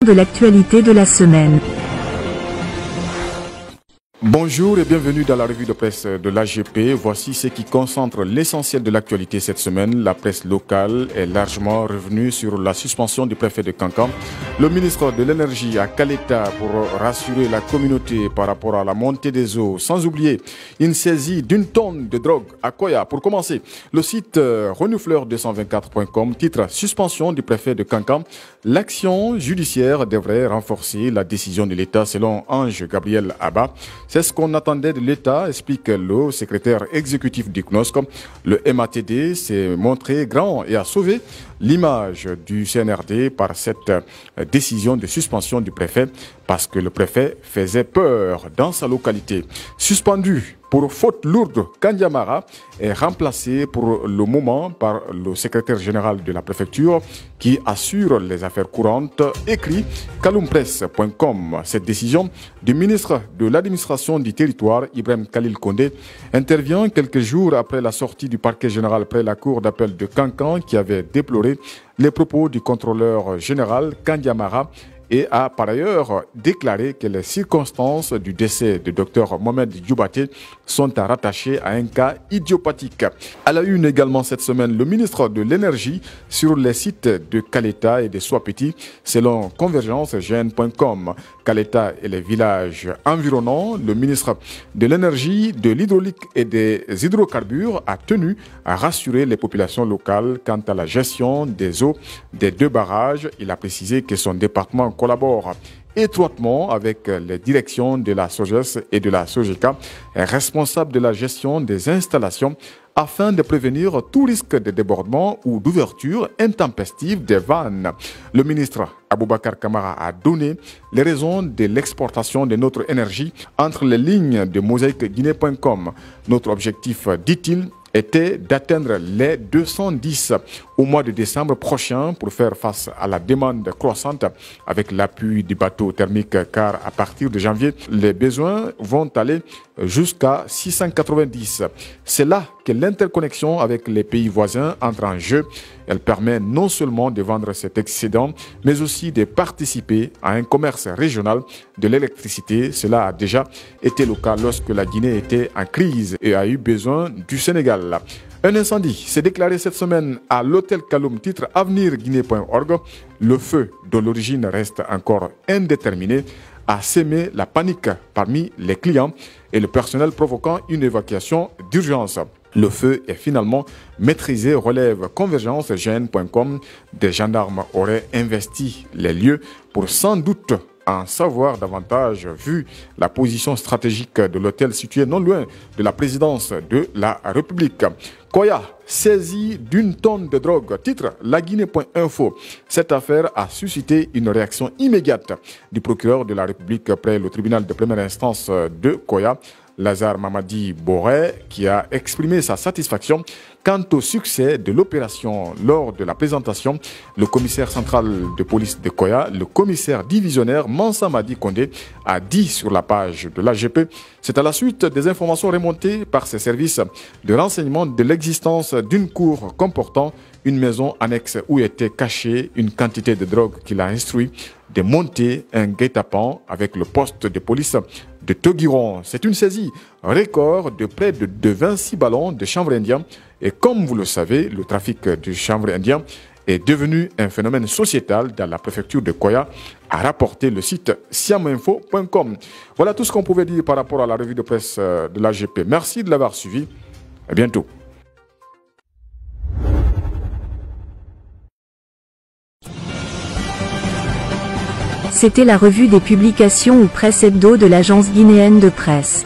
de l'actualité de la semaine. Bonjour et bienvenue dans la revue de presse de l'AGP. Voici ce qui concentre l'essentiel de l'actualité cette semaine. La presse locale est largement revenue sur la suspension du préfet de Kankan. Le ministre de l'Énergie à Kaleta pour rassurer la communauté par rapport à la montée des eaux. Sans oublier une saisie d'une tonne de drogue à Koya. Pour commencer, le site renouveleur224.com titre « Suspension du préfet de Kankan ». L'action judiciaire devrait renforcer la décision de l'État selon Ange Gabriel Abba. C'est ce qu'on attendait de l'État, explique le secrétaire exécutif du CNOSC. Le MATD s'est montré grand et a sauvé l'image du CNRD par cette décision de suspension du préfet parce que le préfet faisait peur dans sa localité. Suspendu pour faute lourde, Kandiamara est remplacé pour le moment par le secrétaire général de la préfecture qui assure les affaires courantes, écrit kalumpresse.com. Cette décision du ministre de l'administration du territoire, Ibrahim Khalil Condé, intervient quelques jours après la sortie du parquet général près la cour d'appel de Kankan qui avait déploré les propos du contrôleur général Kandiamara et a par ailleurs déclaré que les circonstances du décès de Dr Mohamed Dioubate sont à rattacher à un cas idiopathique. À la une également cette semaine, le ministre de l'Énergie sur les sites de Kaleta et de Swapiti, selon convergencegn.com. Kaleta et les villages environnants, le ministre de l'Énergie, de l'Hydraulique et des hydrocarbures a tenu à rassurer les populations locales quant à la gestion des eaux des deux barrages. Il a précisé que son département collabore étroitement avec les directions de la SOGES et de la SOGECA, responsables de la gestion des installations, afin de prévenir tout risque de débordement ou d'ouverture intempestive des vannes. Le ministre Aboubakar Kamara a donné les raisons de l'exportation de notre énergie entre les lignes de mosaïqueguinée.com. Notre objectif, dit-il, était d'atteindre les 210 au mois de décembre prochain pour faire face à la demande croissante avec l'appui du bateau thermique, car à partir de janvier, les besoins vont aller jusqu'à 690. C'est là que l'interconnexion avec les pays voisins entre en jeu. Elle permet non seulement de vendre cet excédent, mais aussi de participer à un commerce régional de l'électricité. Cela a déjà été le cas lorsque la Guinée était en crise et a eu besoin du Sénégal. Un incendie s'est déclaré cette semaine à l'hôtel Kaloum, titre avenirguinée.org. Le feu, dont l'origine reste encore indéterminée, a sémé la panique parmi les clients et le personnel, provoquant une évacuation d'urgence. Le feu est finalement maîtrisé, relève convergencegn.com. Des gendarmes auraient investi les lieux pour sans doute en savoir davantage vu la position stratégique de l'hôtel situé non loin de la présidence de la République. Koya, saisie d'une tonne de drogue, titre laguinée.info. Cette affaire a suscité une réaction immédiate du procureur de la République près le tribunal de première instance de Koya, Lazare Mamadi Boré, qui a exprimé sa satisfaction quant au succès de l'opération. Lors de la présentation, le commissaire central de police de Koya, le commissaire divisionnaire Mansa Madi Kondé, a dit sur la page de l'AGP, c'est à la suite des informations remontées par ses services de renseignement de l'existence d'une cour comportant une maison annexe où était cachée une quantité de drogue qu'il a instruit de monter un guet-apens avec le poste de police de Toguiron. C'est une saisie record de près de 26 ballons de chanvre indien. Et comme vous le savez, le trafic du chanvre indien est devenu un phénomène sociétal dans la préfecture de Koya, a rapporté le site siaminfo.com. Voilà tout ce qu'on pouvait dire par rapport à la revue de presse de l'AGP. Merci de l'avoir suivi. À bientôt. C'était la revue des publications ou presse hebdo de l'agence guinéenne de presse.